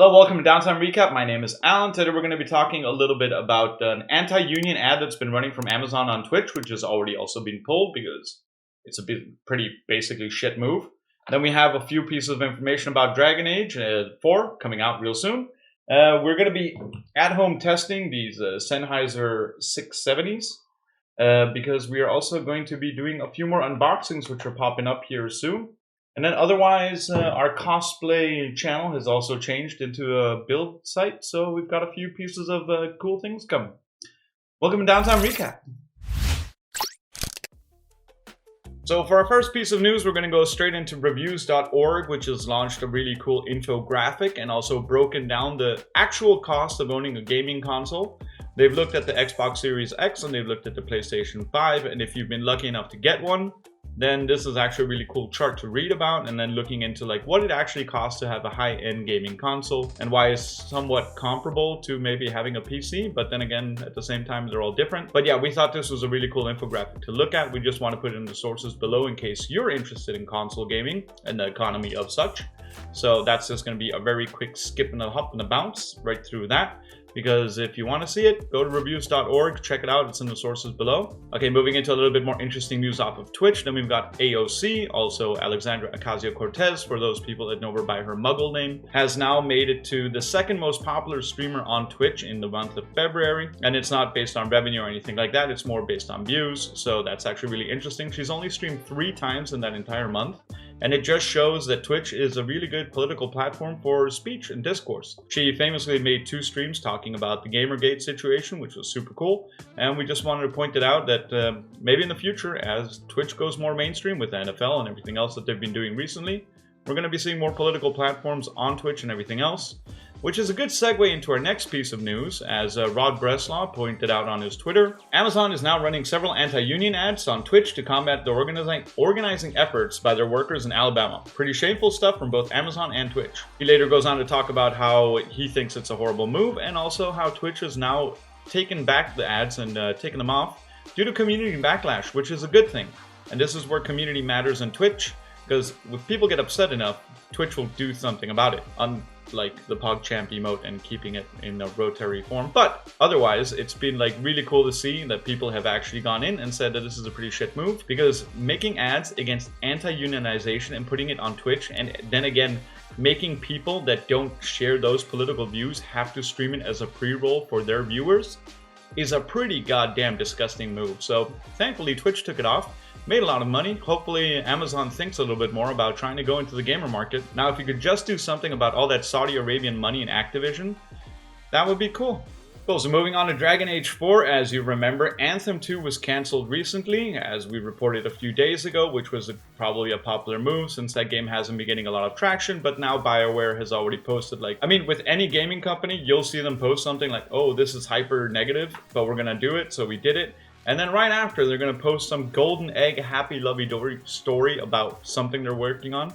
Hello, welcome to Downtime Recap. My name is Alan. Today we're going to be talking a little bit about an anti-union ad that's been running from Amazon on Twitch, which has already also been pulled because it's a pretty basically shit move. Then we have a few pieces of information about Dragon Age 4 coming out real soon. We're going to be at home testing these Sennheiser 670s because we are also going to be doing a few more unboxings which are popping up here soon. And then otherwise, our cosplay channel has also changed into a build site, so we've got a few pieces of cool things coming. Welcome to Downtime Recap. So for our first piece of news, we're going to go straight into reviews.org, which has launched a really cool infographic and also broken down the actual cost of owning a gaming console. They've looked at the Xbox Series X and they've looked at the PlayStation 5, and if you've been lucky enough to get one, then this is actually a really cool chart to read about, and then looking into like what it actually costs to have a high-end gaming console and why it's somewhat comparable to maybe having a PC, but then again, at the same time, they're all different. But yeah, we thought this was a really cool infographic to look at. We just want to put it in the sources below in case you're interested in console gaming and the economy of such. So that's just going to be a very quick skip and a hop and a bounce right through that. Because if you want to see it, go to reviews.org, check it out, it's in the sources below. Okay, moving into a little bit more interesting news off of Twitch. Then we've got AOC, also Alexandra Ocasio-Cortez, for those people that know her by her muggle name, has now made it to the second most popular streamer on Twitch in the month of February. And it's not based on revenue or anything like that, it's more based on views. So that's actually really interesting. She's only streamed 3 times in that entire month. And it just shows that Twitch is a really good political platform for speech and discourse. She famously made 2 streams talking about the Gamergate situation, which was super cool. And we just wanted to point it out that maybe in the future, as Twitch goes more mainstream with the NFL and everything else that they've been doing recently, we're going to be seeing more political platforms on Twitch and everything else. Which is a good segue into our next piece of news, as Rod Breslau pointed out on his Twitter. Amazon is now running several anti-union ads on Twitch to combat the organizing efforts by their workers in Alabama. Pretty shameful stuff from both Amazon and Twitch. He later goes on to talk about how he thinks it's a horrible move, and also how Twitch has now taken back the ads and taken them off due to community backlash, which is a good thing. And this is where community matters in Twitch, because if people get upset enough, Twitch will do something about it. Like the PogChamp emote and keeping it in a rotary form. But otherwise, it's been like really cool to see that people have actually gone in and said that this is a pretty shit move, because making ads against anti-unionization and putting it on Twitch, and then again making people that don't share those political views have to stream it as a pre-roll for their viewers, is a pretty goddamn disgusting move. So thankfully Twitch took it off, made a lot of money. Hopefully Amazon thinks a little bit more about trying to go into the gamer market. Now, if you could just do something about all that Saudi Arabian money in Activision, that would be cool. Cool, so moving on to Dragon Age 4, as you remember, Anthem 2 was cancelled recently, as we reported a few days ago, which was probably a popular move since that game hasn't been getting a lot of traction, but now BioWare has already posted, like, I mean, with any gaming company, you'll see them post something like, oh, this is hyper negative, but we're gonna do it, so we did it. And then right after, they're going to post some golden egg, happy, lovey-dovey story about something they're working on.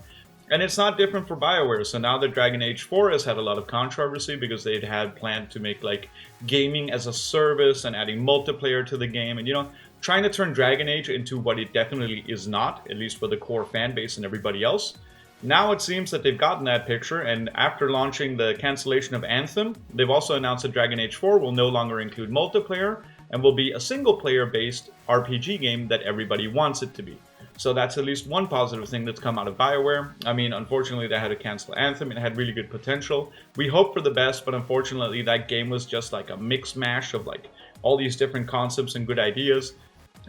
And it's not different for BioWare. So now that Dragon Age 4 has had a lot of controversy because they'd had planned to make like gaming as a service and adding multiplayer to the game. And, you know, trying to turn Dragon Age into what it definitely is not, at least for the core fan base and everybody else. Now it seems that they've gotten that picture, and after launching the cancellation of Anthem, they've also announced that Dragon Age 4 will no longer include multiplayer and will be a single-player based RPG game that everybody wants it to be. So that's at least one positive thing that's come out of BioWare. I mean, unfortunately, they had to cancel Anthem. It had really good potential. We hope for the best, but unfortunately, that game was just like a mix mash of like all these different concepts and good ideas.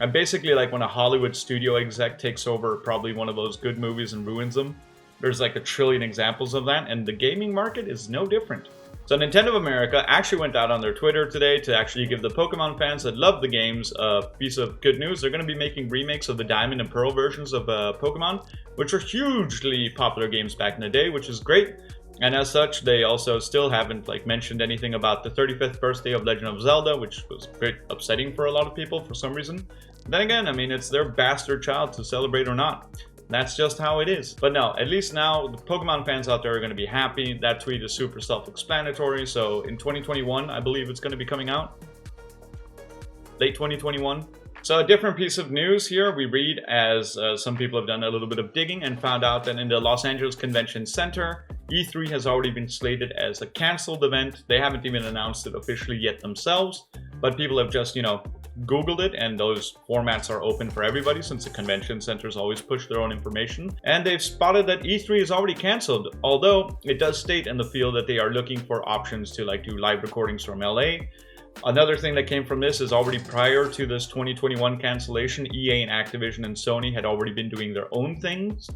And basically, like when a Hollywood studio exec takes over probably one of those good movies and ruins them. There's like a trillion examples of that, and the gaming market is no different. So Nintendo of America actually went out on their Twitter today to actually give the Pokemon fans that love the games a piece of good news. They're going to be making remakes of the Diamond and Pearl versions of Pokemon, which are hugely popular games back in the day, which is great. And as such, they also still haven't like mentioned anything about the 35th birthday of Legend of Zelda, which was very upsetting for a lot of people for some reason. Then again, I mean, it's their bastard child to celebrate or not. That's just how it is. But no, at least now the Pokemon fans out there are going to be happy. That tweet is super self-explanatory. So in 2021, I believe it's going to be coming out. Late 2021. So a different piece of news here, we read as some people have done a little bit of digging and found out that in the Los Angeles Convention Center, E3 has already been slated as a canceled event. They haven't even announced it officially yet themselves, but people have just, Googled it, and those formats are open for everybody since the convention centers always push their own information. And they've spotted that E3 is already canceled, although it does state in the field that they are looking for options to do live recordings from LA. Another thing that came from this is already prior to this 2021 cancellation, EA and Activision and Sony had already been doing their own things.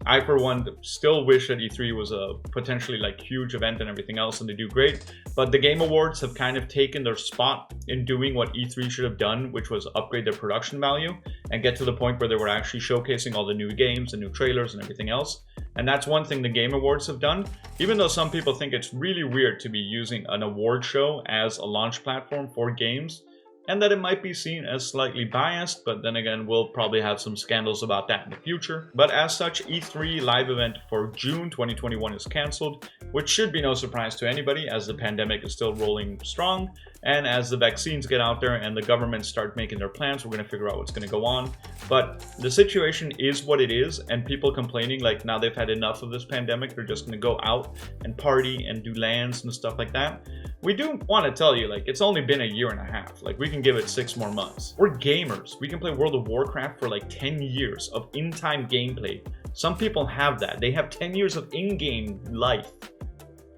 I, for one, still wish that E3 was a potentially huge event and everything else, and they do great. But the Game Awards have kind of taken their spot in doing what E3 should have done, which was upgrade their production value and get to the point where they were actually showcasing all the new games and new trailers and everything else. And that's one thing the Game Awards have done, even though some people think it's really weird to be using an award show as a launch platform for games, and that it might be seen as slightly biased, but then again, we'll probably have some scandals about that in the future. But as such, E3 live event for June 2021 is cancelled, which should be no surprise to anybody as the pandemic is still rolling strong, and as the vaccines get out there and the governments start making their plans, we're going to figure out what's going to go on. But the situation is what it is, and people complaining now they've had enough of this pandemic, they're just going to go out and party and do LANs and stuff like that. We do want to tell you, it's only been a year and a half. We can give it 6 more months. We're gamers. We can play World of Warcraft for 10 years of in-time gameplay. Some people have that. They have 10 years of in-game life.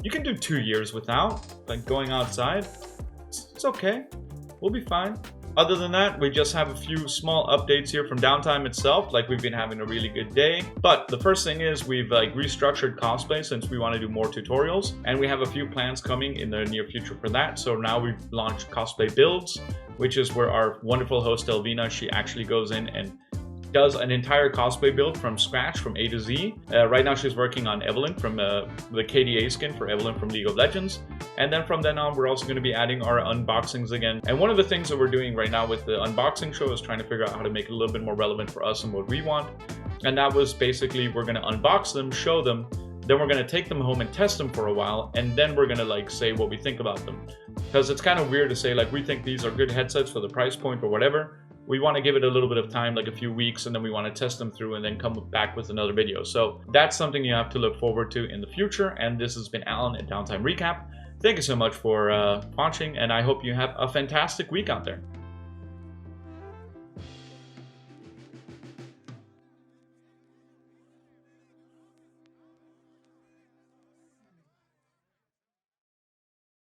You can do 2 years without, going outside. It's okay. We'll be fine. Other than that, we just have a few small updates here from Downtime itself. We've been having a really good day. But the first thing is we've restructured cosplay since we want to do more tutorials. And we have a few plans coming in the near future for that. So now we've launched cosplay builds, which is where our wonderful host Elvina, she actually goes in and does an entire cosplay build from scratch, from A to Z. Right now she's working on Evelyn from the KDA skin for Evelyn from League of Legends. And then from then on, we're also going to be adding our unboxings again. And one of the things that we're doing right now with the unboxing show is trying to figure out how to make it a little bit more relevant for us and what we want. And that was basically, we're going to unbox them, show them, then we're going to take them home and test them for a while, and then we're going to say what we think about them. Because it's kind of weird to say we think these are good headsets for the price point or whatever. We want to give it a little bit of time, a few weeks, and then we want to test them through and then come back with another video. So that's something you have to look forward to in the future. And this has been Alan at Downtime Recap. Thank you so much for watching, and I hope you have a fantastic week out there.